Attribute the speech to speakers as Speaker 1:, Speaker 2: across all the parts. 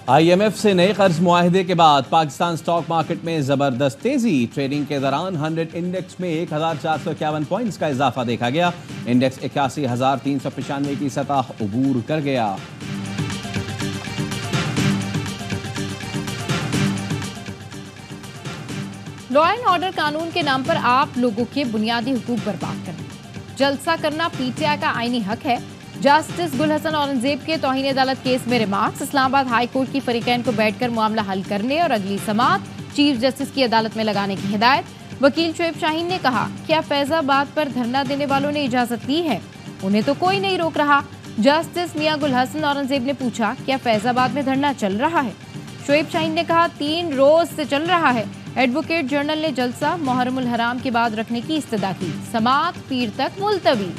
Speaker 1: IMF से नए कर्ज मुआहदे के बाद पाकिस्तान स्टॉक मार्केट में जबरदस्त तेजी। ट्रेडिंग के दौरान 100 इंडेक्स में 1451 पॉइंट्स का इजाफा देखा गया। इंडेक्स 81,395 की सतह अबूर कर गया।
Speaker 2: लॉ एंड ऑर्डर कानून के नाम पर आप लोगों के बुनियादी हुकूक बर्बाद करना, जलसा करना PTI का आईनी हक है। जस्टिस गुल हसन औरंगजेब के तौहीन अदालत केस में रिमार्क्स। इस्लामाबाद हाई कोर्ट की फरीकैन को बैठकर मामला हल करने और अगली समाअत चीफ जस्टिस की अदालत में लगाने की हिदायत। वकील शोएब शाहीन ने कहा, क्या फैजाबाद पर धरना देने वालों ने इजाजत दी है? उन्हें तो कोई नहीं रोक रहा। जस्टिस मियां गुल हसन औरंगजेब ने पूछा, क्या फैजाबाद में धरना चल रहा है? शोएब शाहीन ने कहा, 3 रोज से चल रहा है। एडवोकेट जनरल ने जलसा मुहर्रमुल हराम के बाद रखने की इस्तदा की। समाअत पीर तक मुलतवी।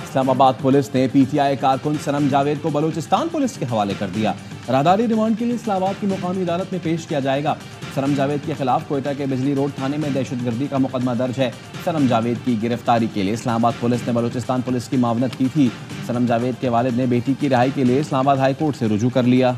Speaker 1: इस्लामाबाद पुलिस ने PTI कारकुन सनम जावेद को बलूचिस्तान पुलिस के हवाले कर दिया। राहदारी रिमांड के लिए इस्लामाबाद की मुकामी अदालत में पेश किया जाएगा। सनम जावेद के खिलाफ कोयटा के बिजली रोड थाने में दहशतगर्दी का मुकदमा दर्ज है। सनम जावेद की गिरफ्तारी के लिए इस्लामाबाद पुलिस ने बलूचिस्तान पुलिस की मावनत की थी। सनम जावेद के वालिद ने बेटी की रिहाई के लिए इस्लामाबाद हाई कोर्ट से रुजू कर लिया।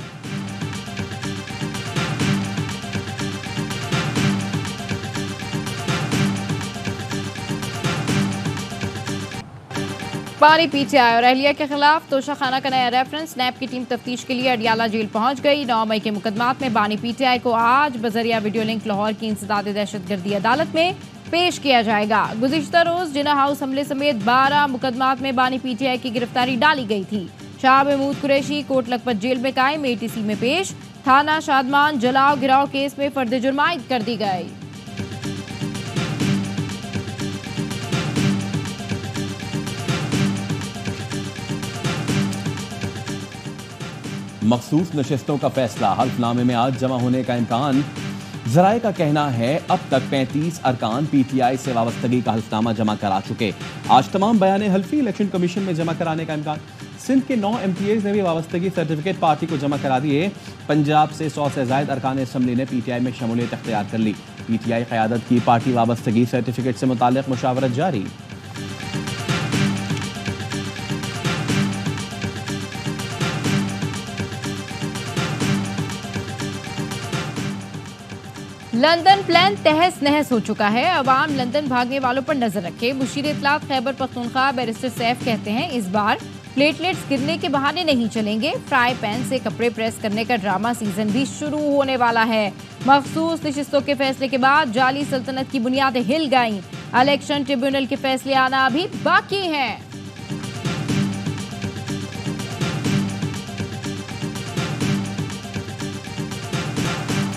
Speaker 2: बानी PTI और अहलिया के खिलाफ तोशाखाना का नया रेफरेंस। नैब की टीम तफ्तीश के लिए अडियाला जेल पहुंच गई। 9 मई के मुकदमात में बानी PTI को आज बजरिया वीडियो लिंक लाहौर की इंसदाद दहशतगर्दी अदालत में पेश किया जाएगा। गुज़िश्ता रोज जिना हाउस हमले समेत 12 मुकदमात में बानी PTI की गिरफ्तारी डाली गई थी। शाह महमूद कुरैशी कोट लखपत जेल में कायम, ATC में पेश। थाना शादमान जलाओ गिराव केस में फर्द जुर्माइद कर दी गई।
Speaker 1: मखसूस नशिस्तों का फैसला। हल्फनामे में आज जमा होने का इम्कान। जराए का कहना है अब तक 35 अरकान PTI से वाबस्तगी का हल्फनामा जमा करा चुके। आज तमाम बयाने हल्फी इलेक्शन कमीशन में जमा कराने का इम्कान। सिंध के 9 MPAs ने भी वाबस्तगी सर्टिफिकेट पार्टी को जमा करा दिए। पंजाब से 100 से ज्यादा अरकान असम्बली ने PTI में शमूलियत अख्तियार कर ली। PTI क़यादत की पार्टी वाबस्तगी सर्टिफिकेट से मुताल्लिक़ मुशावरत जारी।
Speaker 2: लंदन प्लान तहस नहस हो चुका है। अवाम लंदन भागने वालों पर नजर रखे। मुशीर इत्तलात खैबर पख्तूनख्वा बैरिस्टर सैफ कहते हैं, इस बार प्लेटलेट्स गिरने के बहाने नहीं चलेंगे। फ्राई पैन से कपड़े प्रेस करने का ड्रामा सीजन भी शुरू होने वाला है। मखसूस नशिस्तों के फैसले के बाद जाली सल्तनत की बुनियादें हिल गईं। इलेक्शन ट्रिब्यूनल के फैसले आना अभी बाकी है।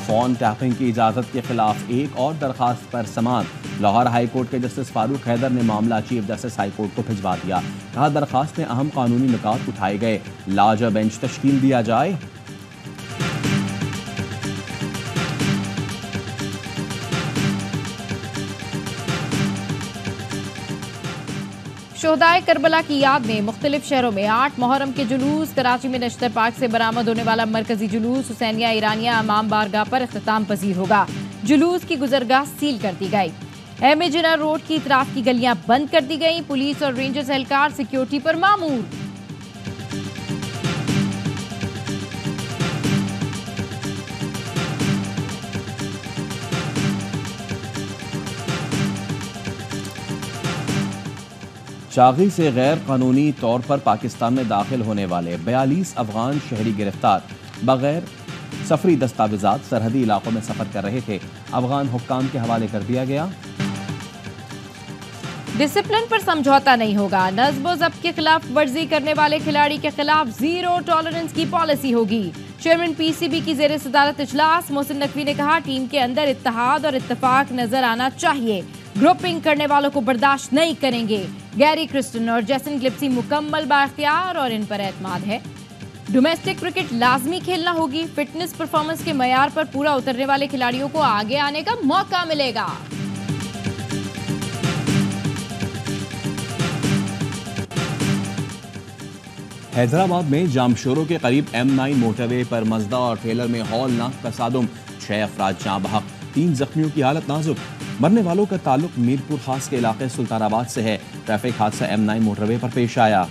Speaker 1: फोन टैपिंग की इजाजत के खिलाफ एक और दरखास्त पर समाअत। लाहौर हाई कोर्ट के जस्टिस फारूक हैदर ने मामला चीफ जस्टिस हाई कोर्ट को भिजवा दिया। कहा, दरखास्त में अहम कानूनी नुकात उठाए गए। लार्जर बेंच तश्कील दिया जाए।
Speaker 2: शोहदाए करबला की याद में मुख्तलिफ शहरों में 8 मुहर्रम के जुलूस। कराची में नश्तर पार्क से बरामद होने वाला मरकजी जुलूस हुसैनिया ईरानिया अमाम बारगाह पर इख्तिताम पजीर होगा। जुलूस की गुजरगाह सील कर दी गई। एम.ए. जिना रोड की इतराफ की गलियां बंद कर दी गई। पुलिस और रेंजर्स एहलकार सिक्योरिटी पर मामूर।
Speaker 1: चागी से गैर कानूनी तौर पर पाकिस्तान में दाखिल होने वाले 42 अफगान शहरी गिरफ्तार। बगैर सफरी दस्तावेजात सरहदी इलाकों में सफर कर रहे थे। अफगान हुक्काम के हवाले कर दिया गया।
Speaker 2: डिसिप्लिन पर समझौता नहीं होगा। नज़्म ज़ब्त के खिलाफ वर्जी करने वाले खिलाड़ी के खिलाफ जीरो टॉलरेंस की पॉलिसी होगी। चेयरमैन PCB की ज़ेर सदारत इजलास। मोहसिन नकवी ने कहा, टीम के अंदर इत्तेहाद और इत्तेफाक नजर आना चाहिए। ग्रुपिंग करने वालों को बर्दाश्त नहीं करेंगे। गैरी क्रिस्टन और जैसन ग्लिप्सी मुकम्मल बाख्तियार और इन पर एतमाद है। डोमेस्टिक क्रिकेट लाजमी खेलना होगी। फिटनेस परफॉर्मेंस के मयार पर पूरा उतरने वाले खिलाड़ियों को आगे आने का मौका मिलेगा। हैदराबाद में जामशोरों के करीब M9 मोटरवे पर मजदा और ट्रेलर में हौलनाक तसादुम।
Speaker 1: 6 अफराद जाँ बहक, 3 जख्मियों की हालत नाजुक। मरने वालों का ताल्लुक मीरपुर खास के इलाके सुल्तानाबाद से है। ट्रैफिक हादसा M9 मोटरवे पर पेश आया।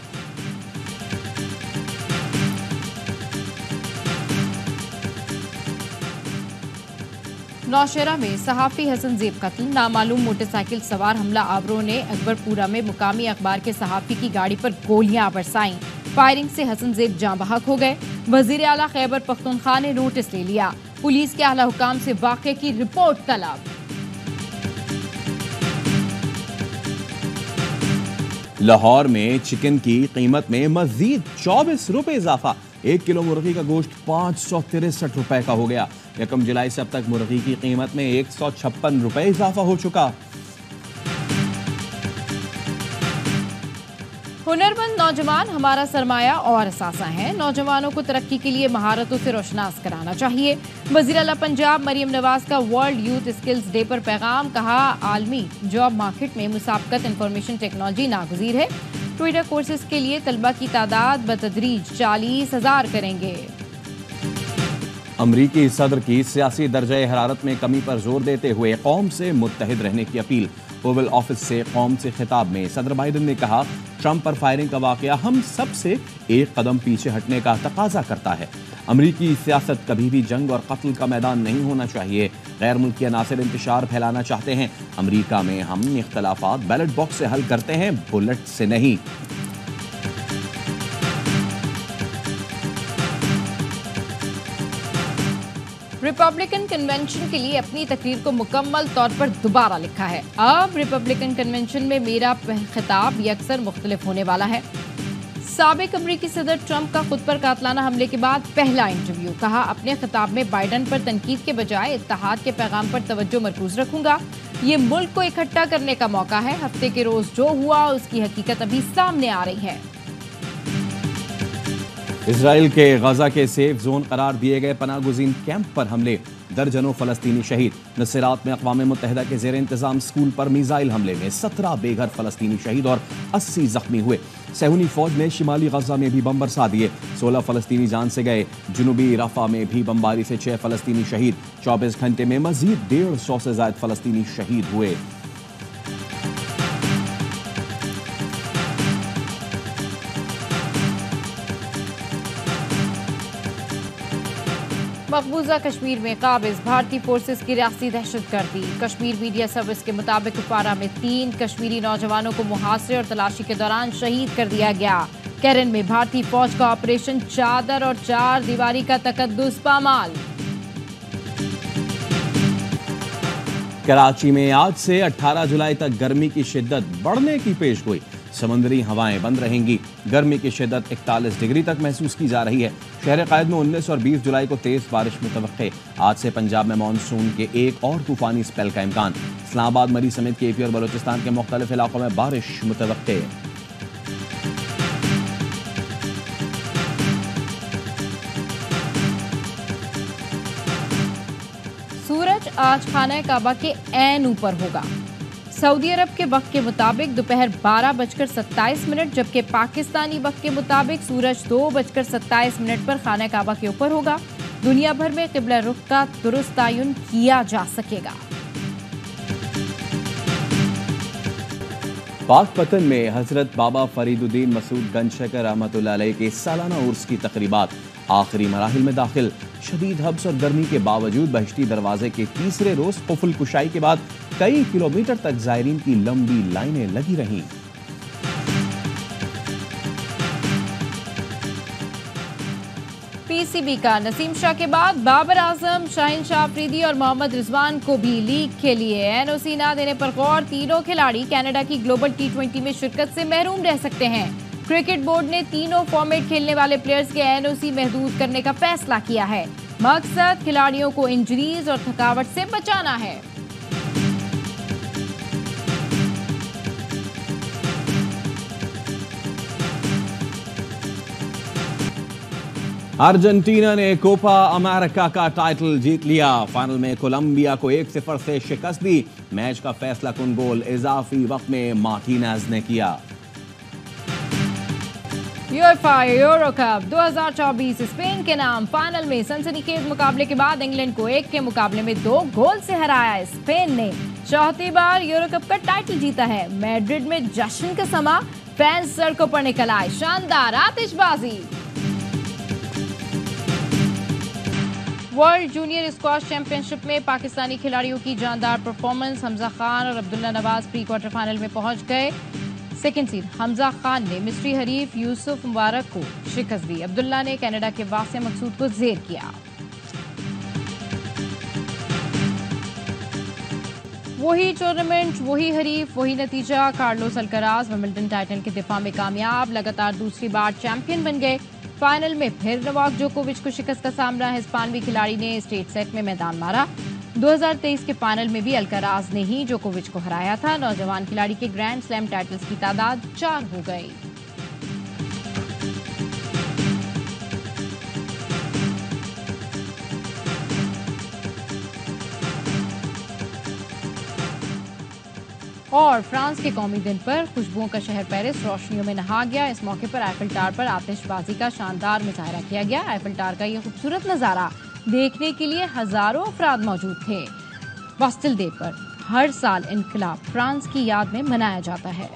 Speaker 2: नौशहरा में सहाफी हसन ज़ेब कत्ल, नामालूम मोटरसाइकिल सवार हमला आवरों ने अकबरपुरा में मुकामी अखबार के सहाफी की गाड़ी पर गोलियां बरसाईं। फायरिंग से हसन ज़ेब जाँ बहक हो गए। वजीर आला खैबर पख्तूनख्वा ने नोटिस ले लिया। पुलिस के आला हुकाम से वाक़े की रिपोर्ट तलब।
Speaker 1: लाहौर में चिकन की कीमत में मजीद 24 रुपए इजाफा। 1 किलो मुर्गी का गोश्त 563 रुपए का हो गया। 1 जुलाई से अब तक मुर्गी की कीमत में 156 रुपए इजाफा हो चुका।
Speaker 2: हुनरमंद नौजवान हमारा सरमाया और असासा है। नौजवानों को तरक्की के लिए महारतों से रोशनास कराना चाहिए। वज़ीर आला पंजाब मरियम नवाज का वर्ल्ड यूथ स्किल्स डे पर पैगाम। कहा, आलमी जॉब मार्केट में मुसाबकत इंफॉर्मेशन टेक्नोलॉजी नागुज़ीर है। ट्विटर कोर्सेज के लिए तलबा की तादाद बतदरीज 40,000 करेंगे।
Speaker 1: अमरीकी सदर की सियासी दर्जे हरारत में कमी पर जोर देते हुए कौम से मुत्तहिद रहने की अपील। ओवल ऑफिस से कौम से खिताब में सदर बाइडन ने कहा, ट्रंप पर फायरिंग का वाकया हम सब से एक कदम पीछे हटने का तकाजा करता है। अमरीकी सियासत कभी भी जंग और कत्ल का मैदान नहीं होना चाहिए। गैर मुल्की अनासिर इंतशार फैलाना चाहते हैं। अमरीका में हम इख्तलाफात बैलेट बॉक्स से हल करते हैं, बुलेट से नहीं।
Speaker 2: रिपब्लिकन कन्वेंशन के लिए अपनी तकरीर को मुकम्मल तौर पर दोबारा लिखा है। अब रिपब्लिकन कन्वेंशन में मेरा खिताब यकसर मुख्तलिफ होने वाला है। साबिक अमरीकी सदर ट्रंप का खुद पर कातलाना हमले के बाद पहला इंटरव्यू। कहा, अपने खिताब में बाइडन पर तनकीद के बजाय इत्तेहाद के पैगाम पर तवज्जो मरकूज रखूंगा। ये मुल्क को इकट्ठा करने का मौका है। हफ्ते के रोज जो हुआ उसकी हकीकत अभी सामने आ रही है।
Speaker 1: इजराइल के गजा के सेफ जोन करार दिए गए पनाहगुजीन कैंप पर हमले, दर्जनों फलस्तीनी शहीद। नसीरात में अक़वाम मुत्तहिदा के ज़ेर इंतजाम स्कूल पर मिसाइल हमले में 17 बेघर फलस्तीनी शहीद और 80 जख्मी हुए। सहूनी फौज ने शिमाली गजा में भी बम बरसा दिए, 16 फलस्तीनी जान से गए। जुनूबी रफा में भी बमबारी से 6 फलस्तीनी शहीद। 24 घंटे में मजीद 150 से ज्यादा फलस्तीनी शहीद हुए।
Speaker 2: मकबूजा कश्मीर में काबिज भारतीय फोर्सेस की रियासती दहशतगर्दी। कश्मीर मीडिया सर्विस के मुताबिक कुपवारा में 3 कश्मीरी नौजवानों को मुहासरे और तलाशी के दौरान शहीद कर दिया गया। कैरन में भारतीय फौज का ऑपरेशन चादर और 4 दीवारी का तकद्दुस पामाल।
Speaker 1: कराची में आज से 18 जुलाई तक गर्मी की शिद्दत बढ़ने की पेशगोई। समुद्री हवाएं बंद रहेंगी। गर्मी की शिद्दत 41 डिग्री तक महसूस की जा रही है। शहर कायद में 19 और 20 जुलाई को तेज बारिश मुतवक्के। आज से पंजाब में मानसून के एक और तूफानी स्पेल का इम्कान। इस्लामाबाद, मरी समेत केपी और बलोचिस्तान के मुख्तलिफ इलाकों में बारिश मुतवक्के।
Speaker 2: सूरज आज खाना काबा के ऐन ऊपर होगा। सऊदी अरब के वक्त के मुताबिक दोपहर 12:27, जबकि पाकिस्तानी वक्त के मुताबिक सूरज 2:27 पर खाना काबा के ऊपर होगा। दुनिया भर में क़िबला रुख का दुरुस्त तयन किया जा सकेगा।
Speaker 1: पाकपतन में हजरत बाबा फरीदुद्दीन मसूद गंजशकर रहमतुल्लाह अलैह के सालाना उर्स की तकरीबात आखिरी मराहिल में दाखिल। शदीद हब्स और गर्मी के बावजूद बहिश्ती दरवाजे के तीसरे रोज कुफुल कुशाई के बाद कई किलोमीटर तक जायरीन की लंबी लाइनें लगी रहीं।
Speaker 2: पीसीबी का नसीम शाह के बाद बाबर आजम, शाहीन शाह अफरीदी और मोहम्मद रिजवान को भी लीग के लिए एनओसी न देने पर गौर। तीनों खिलाड़ी कनाडा की ग्लोबल T20 में शिरकत से महरूम रह सकते हैं। क्रिकेट बोर्ड ने तीनों फॉर्मेट खेलने वाले प्लेयर्स के एनओसी महदूद करने का फैसला किया है। मकसद खिलाड़ियों को इंजरीज और थकावट से बचाना है।
Speaker 1: अर्जेंटीना ने कोपा अमेरिका का टाइटल जीत लिया। फाइनल में कोलंबिया को 1-0 से शिकस्त दी। मैच का फैसला कुन गोल इजाफी वक्त में मार्टिनेज ने किया।
Speaker 2: यूएफा यूरो कप 2024 स्पेन के नाम फाइनल में सनसनीखेज मुकाबले के बाद इंग्लैंड को 1 के मुकाबले में 2 गोल से हराया। स्पेन ने चौथी बार यूरो कप का टाइटल जीता है। मैड्रिड में जश्न का समा, फैंस सड़कों पर निकल आए, शानदार आतिशबाजी। वर्ल्ड जूनियर स्क्वॉश चैंपियनशिप में पाकिस्तानी खिलाड़ियों की जानदार परफॉर्मेंस। हमजा खान और Abdullah Nawaz pre quarter final में पहुंच गए। सेकेंड सीड हमजा खान ने मिस्री हरीफ यूसुफ मुबारक को शिकस्त दी। अब्दुल्ला ने कनाडा के वासिम मकसूद को जेर किया। वही टूर्नामेंट, वही हरीफ, वही नतीजा। कार्लोस अल्कराज विंबलडन टाइटल के दिफा में कामयाब, लगातार दूसरी बार चैंपियन बन गए। फाइनल में फिर नोवाक जोकोविच को शिकस्त का सामना। हिस्पानवी खिलाड़ी ने स्टेट सेट में मैदान मारा। 2023 के फाइनल में भी अल्कराज ने ही जोकोविच को हराया था। नौजवान खिलाड़ी के ग्रैंड स्लैम टाइटल्स की तादाद 4 हो गई। और फ्रांस के कौमी दिन पर खुशबुओं का शहर पेरिस रोशनियों में नहा गया। इस मौके पर आईफिल टावर पर आतिशबाजी का शानदार मुजाहरा किया गया। आईफिल टावर का यह खूबसूरत नजारा देखने के लिए हजारों अफराद मौजूद थे। बास्टिल डे पर हर साल इनकलाब फ्रांस की याद में मनाया जाता है।